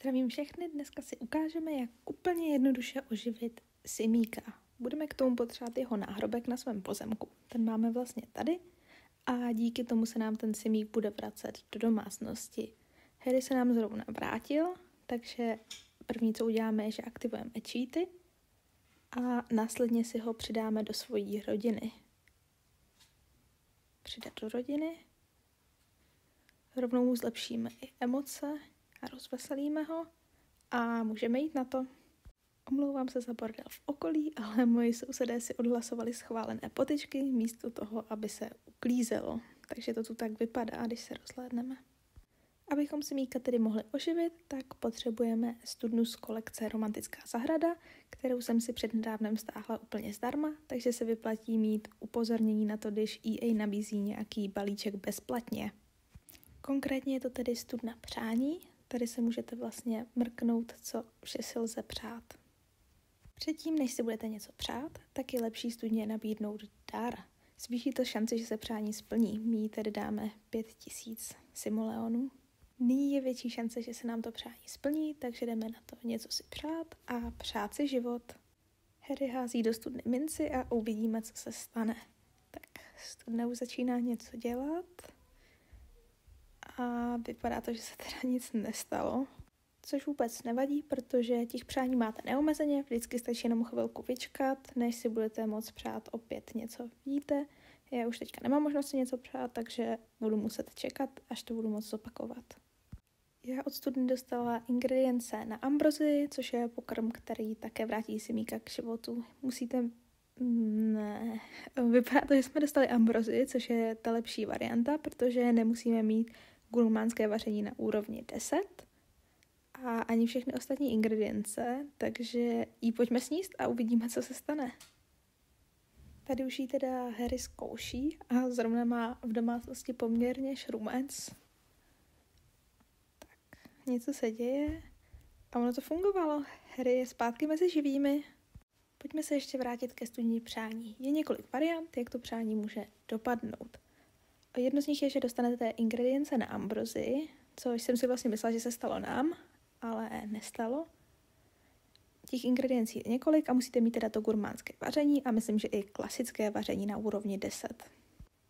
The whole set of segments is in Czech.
Zdravím všechny, dneska si ukážeme, jak úplně jednoduše oživit simíka. Budeme k tomu potřebovat jeho náhrobek na svém pozemku. Ten máme vlastně tady a díky tomu se nám ten simík bude vracet do domácnosti. Harry se nám zrovna vrátil, takže první, co uděláme, je, že aktivujeme cheaty a následně si ho přidáme do svojí rodiny. Přidat do rodiny. Rovnou mu zlepšíme i emoce a rozveselíme ho a můžeme jít na to. Omlouvám se za bordel v okolí, ale moji sousedé si odhlasovali schválené potyčky místo toho, aby se uklízelo. Takže to tu tak vypadá, když se rozhlédneme. Abychom simíka tedy mohli oživit, tak potřebujeme studnu z kolekce Romantická zahrada, kterou jsem si přednedávnem stáhla úplně zdarma, takže se vyplatí mít upozornění na to, když EA nabízí nějaký balíček bezplatně. Konkrétně je to tedy studna přání, tady se můžete vlastně mrknout, co vše si lze přát. Předtím, než si budete něco přát, tak je lepší studně nabídnout dar. Zvýší to šanci, že se přání splní. My jí tedy dáme 5000 simoleonů. Nyní je větší šance, že se nám to přání splní, takže jdeme na to něco si přát a přát si život. Harry hází do studny minci a uvidíme, co se stane. Tak studna už začíná něco dělat. A vypadá to, že se teda nic nestalo. Což vůbec nevadí, protože těch přání máte neomezeně, vždycky stačí jenom chvilku vyčkat, než si budete moct přát opět něco. Vidíte, já už teďka nemám možnost si něco přát, takže budu muset čekat, až to budu moct zopakovat. Já od studny dostala ingredience na ambrozi, což je pokrm, který také vrátí simíka k životu. Vypadá to, že jsme dostali ambrozi, což je ta lepší varianta, protože nemusíme mít gurmánské vaření na úrovni 10 a ani všechny ostatní ingredience, takže ji pojďme sníst a uvidíme, co se stane. Tady už ji teda Harry zkouší a zrovna má v domácnosti poměrně šrumec. Tak, něco se děje a ono to fungovalo. Harry je zpátky mezi živými. Pojďme se ještě vrátit ke studni přání. Je několik variant, jak to přání může dopadnout. Jedno z nich je, že dostanete ingredience na ambrozi, což jsem si vlastně myslela, že se stalo nám, ale nestalo. Těch ingrediencí je několik a musíte mít teda to gurmánské vaření a myslím, že i klasické vaření na úrovni 10.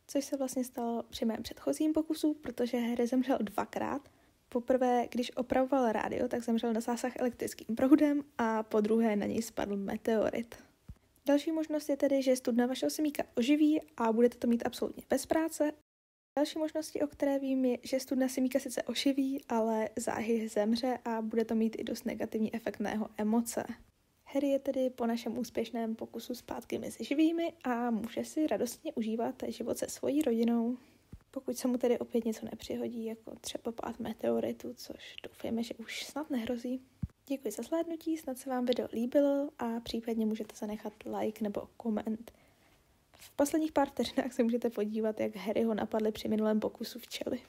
Což se vlastně stalo při mém předchozím pokusu, protože Harry zemřel 2krát. Poprvé, když opravoval rádio, tak zemřel na zásah elektrickým proudem a podruhé na něj spadl meteorit. Další možnost je tedy, že studna vašeho simíka oživí a budete to mít absolutně bez práce. Další možnosti, o které vím, je, že studna simíka sice oživí, ale záhy zemře a bude to mít i dost negativní efekt na jeho emoce. Harry je tedy po našem úspěšném pokusu zpátky mezi živými a může si radostně užívat život se svojí rodinou. Pokud se mu tedy opět něco nepřihodí, jako třeba pád meteoritu, což doufejme, že už snad nehrozí. Děkuji za zhlédnutí, snad se vám video líbilo a případně můžete zanechat like nebo koment. V posledních pár vteřinách se můžete podívat, jak Harryho napadly při minulém pokusu včely.